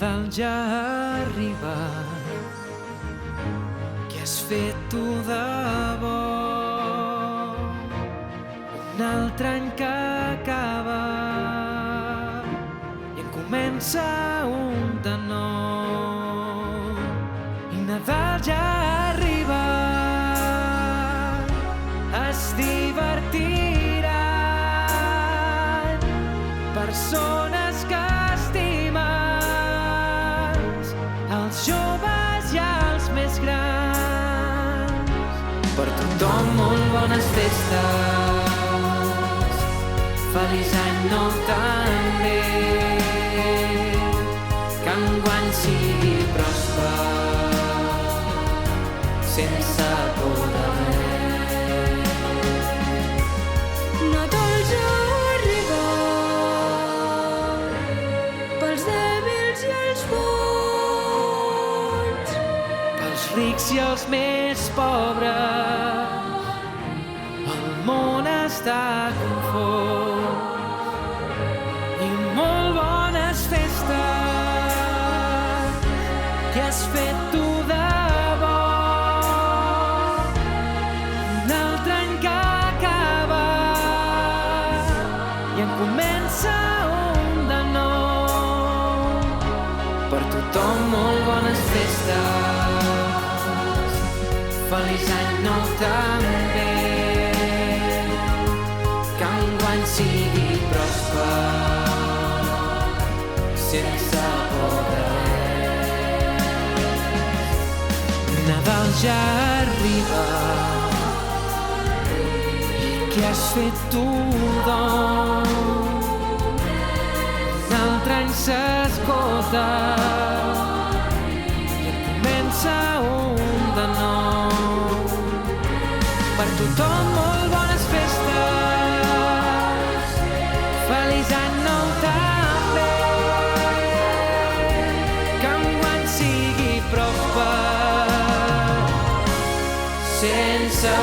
Nadal ja arriba, què has fet tu de bo? Un altre any que acaba i en comença un de nou. I Nadal ja arriba, es divertiran persones que estimes, els joves i els més grans. Per tothom molt bones festes, feliç any nou també, que enguany sigui pròsper, sense por de res. Nadal ja arriba, pels dèbils i els bons, Pels rics i els més pobres, el món està confós. I molt bones festes, què has fet tu de bo? Un altre any que acaba i en comença un de nou. Per tothom molt bones festes, feliç any nou també, que enguany sigui pròsper, sense por de res. Nadal ja arriba, i què has fet tu, doncs? Un altre any s'esgota i en comença un de nou. Per tothom molt bones festes, feliç any nou també, que enguany sigui pròsper, sense